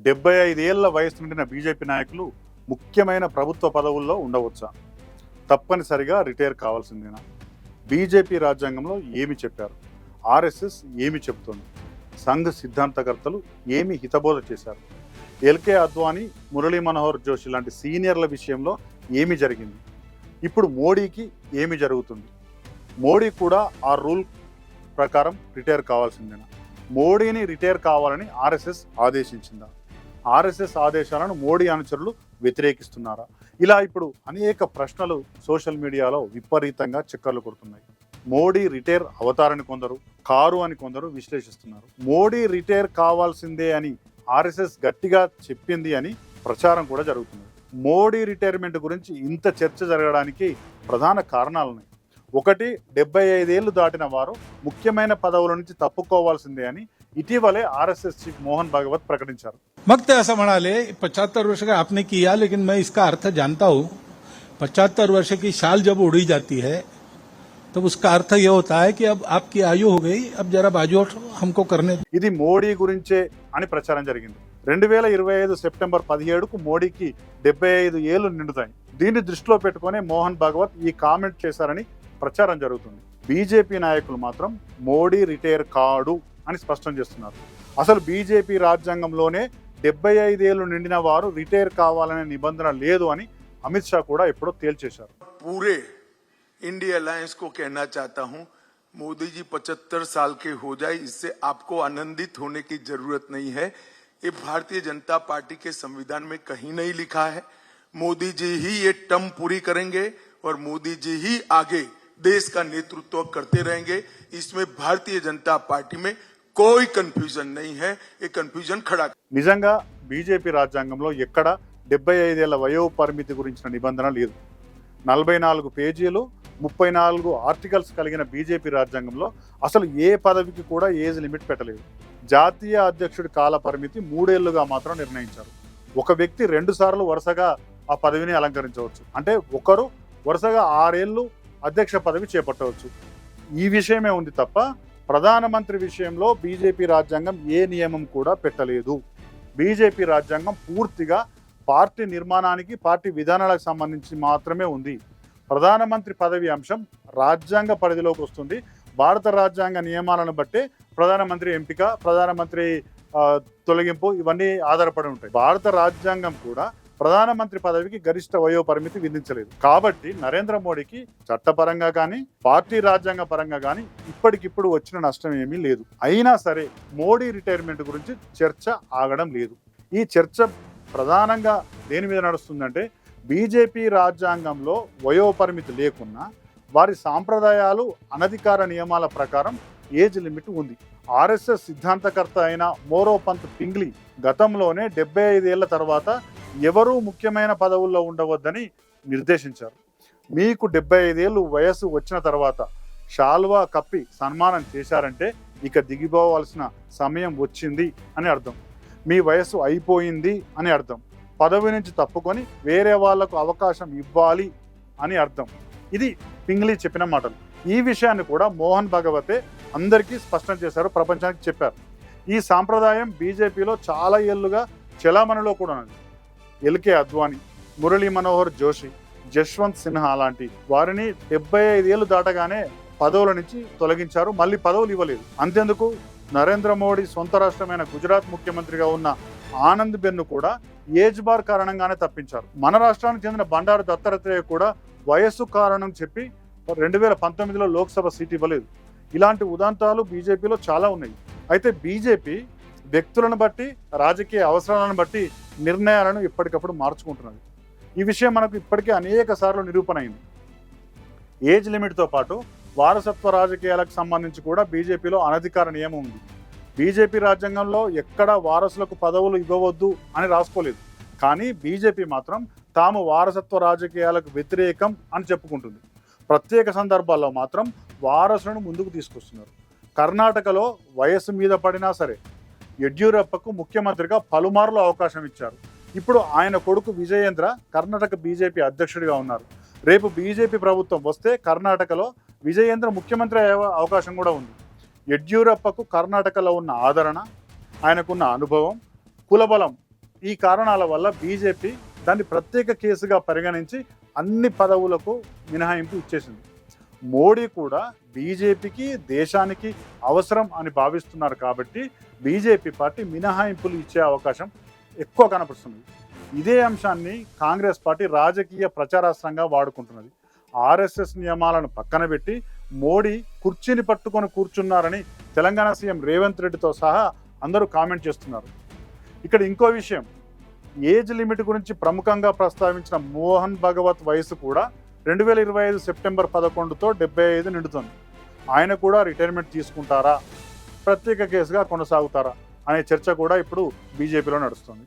75 ఏళ్ల వయసు నుండిన బీజేపీ నాయకులు ముఖ్యమైన ప్రభుత్వ పదవుల్లో ఉండవచ్చా? తప్పనిసరిగా రిటైర్ కావాల్సిందేనా? బీజేపీ రాజ్యాంగంలో ఏమి చెప్పారు? ఆర్ఎస్ఎస్ ఏమి చెబుతోంది? సంఘ్ సిద్ధాంతకర్తలు ఏమి హితబోధ చేశారు? ఎల్కే అద్వానీ, మురళీ మనోహర్ జోషి లాంటి సీనియర్ల విషయంలో ఏమి జరిగింది? ఇప్పుడు మోడీకి ఏమి జరుగుతుంది? మోడీ కూడా ఆ రూల్ ప్రకారం రిటైర్ కావాల్సిందేనా? మోడీని రిటైర్ కావాలని ఆర్ఎస్ఎస్ ఆదేశించిందా? ఆర్ఎస్ఎస్ ఆదేశాలను మోడీ అనుచరులు వ్యతిరేకిస్తున్నారా? ఇలా ఇప్పుడు అనేక ప్రశ్నలు సోషల్ మీడియాలో విపరీతంగా చక్కర్లు కొడుతున్నాయి. మోడీ రిటైర్ అవతారని కొందరు, కారు అని కొందరు విశ్లేషిస్తున్నారు. మోడీ రిటైర్ కావాల్సిందే అని ఆర్ఎస్ఎస్ గట్టిగా చెప్పింది అని ప్రచారం కూడా జరుగుతుంది. మోడీ రిటైర్మెంట్ గురించి ఇంత చర్చ జరగడానికి ప్రధాన కారణాలున్నాయి. ఒకటి, 75 ఏళ్లు దాటిన వారు ముఖ్యమైన పదవుల నుంచి తప్పుకోవాల్సిందే అని ఇటీవలే ఆర్ఎస్ఎస్ చీఫ్ మోహన్ భాగవత్ ప్రకటించారు. मग ते असं म्हणाले 75 वर्ष का आपने किया, लेकिन मैं इसका अर्थ जानता हूं. 75 वर्ष की शाल जब उड़ी जाती है तब उसका अर्थ ये होता है कि अब आपकी आयु हो गई, अब जरा बाजू हमको करने. ఇది మోడీ గురించే అని ప్రచారం జరిగింది. 2025 సెప్టెంబర్ 17కు మోడీకి 75 ఏళ్లు నిండుతాయి. దీన్ని దృష్టిలో పెట్టుకుని మోహన్ భాగవత్ ఈ కామెంట్ చేశారని ప్రచారం జరుగుతుంది. బీజేపీ నాయకులు మాత్రం మోడీ రిటైర్ కాడు అని స్పష్టం చేస్తున్నారు. అసలు బీజేపీ రాజ్యాంగంలోనే 75 ఏళ్లు నిండిన వారు రిటైర్ కావాలనే నిబంధన లేదు అని అమిత్ షా కూడా ఎప్పుడో తేల్చేశారు. पूरे इंडिया अलायंस को कहना चाहता हूं, मोदी जी 75 साल के हो जाए, इससे आपको आनंदित होने की जरूरत नहीं है. ये भारतीय जनता पार्टी के संविधान में कहीं नहीं लिखा है. मोदी जी ही ये टर्म पूरी करेंगे और मोदी जी ही आगे देश का नेतृत्व करते रहेंगे. इसमें भारतीय जनता पार्टी में कोई कंफ्यूजन नहीं है. ये कंफ्यूजन खड़ा. నిజంగా బీజేపీ రాజ్యాంగంలో ఎక్కడ 75 ఏళ్ల వయో పరిమితి గురించిన నిబంధన లేదు. 44 పేజీలు 34 ఆర్టికల్స్ కలిగిన బీజేపీ రాజ్యాంగంలో అసలు ఏ పదవికి కూడా ఏజ్ లిమిట్ పెట్టలేదు. జాతీయ అధ్యక్షుడి కాల పరిమితి 3 ఏళ్లుగా మాత్రం నిర్ణయించారు. ఒక వ్యక్తి 2 సార్లు వరుసగా ఆ పదవిని అలంకరించవచ్చు. అంటే ఒకరు వరుసగా 6 ఏళ్లు అధ్యక్ష పదవి చేపట్టవచ్చు. ఈ విషయమే ఉంది తప్ప ప్రధానమంత్రి విషయంలో బీజేపీ రాజ్యాంగం ఏ నియమం కూడా పెట్టలేదు. బీజేపీ రాజ్యాంగం పూర్తిగా పార్టీ నిర్మాణానికి, పార్టీ విధానాలకు సంబంధించి మాత్రమే ఉంది. ప్రధానమంత్రి పదవి అంశం రాజ్యాంగ పరిధిలోకి వస్తుంది. భారత రాజ్యాంగ నియమాలను బట్టే ప్రధానమంత్రి ఎంపిక, ప్రధానమంత్రి తొలగింపు ఇవన్నీ ఆధారపడి ఉంటాయి. భారత రాజ్యాంగం కూడా ప్రధానమంత్రి పదవికి గరిష్ట వయో పరిమితి విధించలేదు. కాబట్టి నరేంద్ర మోడీకి చట్టపరంగా కానీ, పార్టీ రాజ్యాంగ పరంగా కానీ ఇప్పటికిప్పుడు వచ్చిన నష్టం ఏమీ లేదు. అయినా సరే మోడీ రిటైర్మెంట్ గురించి చర్చ ఆగడం లేదు. ఈ చర్చ ప్రధానంగా దేని మీద నడుస్తుందంటే, బీజేపీ రాజ్యాంగంలో వయో పరిమితి లేకున్నా వారి సాంప్రదాయాలు, అనధికార నియమాల ప్రకారం ఏజ్ లిమిట్ ఉంది. ఆర్ఎస్ఎస్ సిద్ధాంతకర్త అయిన మోరోపంత్ పింగ్లీ గతంలోనే 75 ఏళ్ల తర్వాత ఎవరూ ముఖ్యమైన పదవుల్లో ఉండవద్దని నిర్దేశించారు. మీకు 75 ఏళ్ళు వయసు వచ్చిన తర్వాత షాల్వా కప్పి సన్మానం చేశారంటే ఇక దిగిపోవాల్సిన సమయం వచ్చింది అని అర్థం. మీ వయసు అయిపోయింది అని అర్థం. పదవి నుంచి తప్పుకొని వేరే వాళ్లకు అవకాశం ఇవ్వాలి అని అర్థం. ఇది పింగ్లీ చెప్పిన మాటలు. ఈ విషయాన్ని కూడా మోహన్ భాగవతే అందరికీ స్పష్టం చేశారు, ప్రపంచానికి చెప్పారు. ఈ సాంప్రదాయం బీజేపీలో చాలా ఏళ్లుగా చలామణిలో కూడా ఉన్నది. ఎల్కే అద్వానీ, మురళీ మనోహర్ జోషి, జశ్వంత్ సిన్హా లాంటి వారిని 75 ఏళ్లు దాటగానే పదవుల నుంచి తొలగించారు. మళ్ళీ పదవులు ఇవ్వలేదు. అంతేందుకు నరేంద్ర మోడీ సొంత రాష్ట్రమైన గుజరాత్ ముఖ్యమంత్రిగా ఉన్న ఆనంద్ బెన్ను కూడా ఏజ్ బార్ కారణంగానే తప్పించారు. మన రాష్ట్రానికి చెందిన బండారు దత్తాత్రేయ కూడా వయస్సు కారణం చెప్పి 2019లో లోక్సభ సీట్ ఇవ్వలేదు. ఇలాంటి ఉదంతాలు బీజేపీలో చాలా ఉన్నాయి. అయితే బీజేపీ వ్యక్తులను బట్టి, రాజకీయ అవసరాలను బట్టి నిర్ణయాలను ఎప్పటికప్పుడు మార్చుకుంటున్నది. ఈ విషయం మనకు ఇప్పటికే అనేక సార్లు నిరూపణ అయింది. ఏజ్ లిమిట్తో పాటు వారసత్వ రాజకీయాలకు సంబంధించి కూడా బీజేపీలో అనధికార నియమం ఉంది. బీజేపీ రాజ్యాంగంలో ఎక్కడా వారసులకు పదవులు ఇవ్వవద్దు అని రాసుకోలేదు. కానీ బీజేపీ మాత్రం తాము వారసత్వ రాజకీయాలకు వ్యతిరేకం అని చెప్పుకుంటుంది. ప్రత్యేక సందర్భాల్లో మాత్రం వారసులను ముందుకు తీసుకొస్తున్నారు. కర్ణాటకలో వయస్సు మీద పడినా సరే యడ్యూరప్పకు ముఖ్యమంత్రిగా పలుమార్లు అవకాశం ఇచ్చారు. ఇప్పుడు ఆయన కొడుకు విజయేంద్ర కర్ణాటక బీజేపీ అధ్యక్షుడిగా ఉన్నారు. రేపు బీజేపీ ప్రభుత్వం వస్తే కర్ణాటకలో విజయేంద్ర ముఖ్యమంత్రి అయ్యే అవకాశం కూడా ఉంది. యడ్యూరప్పకు కర్ణాటకలో ఉన్న ఆదరణ, ఆయనకున్న అనుభవం, కులబలం ఈ కారణాల వల్ల బీజేపీ దాన్ని ప్రత్యేక కేసుగా పరిగణించి అన్ని పదవులకు మినహాయింపు ఇచ్చేసింది. మోడీ కూడా బీజేపీకి దేశానికి అవసరం అని భావిస్తున్నారు కాబట్టి బీజేపీ పార్టీ మినహాయింపులు ఇచ్చే అవకాశం ఎక్కువ కనపడుతుంది. ఇదే అంశాన్ని కాంగ్రెస్ పార్టీ రాజకీయ ప్రచారాస్త్రంగా వాడుకుంటున్నది. ఆర్ఎస్ఎస్ నియమాలను పక్కన పెట్టి మోడీ కుర్చీని పట్టుకొని కూర్చున్నారని తెలంగాణ సీఎం రేవంత్ రెడ్డితో సహా అందరూ కామెంట్ చేస్తున్నారు. ఇక్కడ ఇంకో విషయం, ఏజ్ లిమిట్ గురించి ప్రముఖంగా ప్రస్తావించిన మోహన్ భగవత్ వయసు కూడా 2025 సెప్టెంబర్ 11తో 75 నిండుతుంది. ఆయన కూడా రిటైర్మెంట్ తీసుకుంటారా, ప్రత్యేక కేసుగా కొనసాగుతారా అనే చర్చ కూడా ఇప్పుడు బీజేపీలో నడుస్తుంది.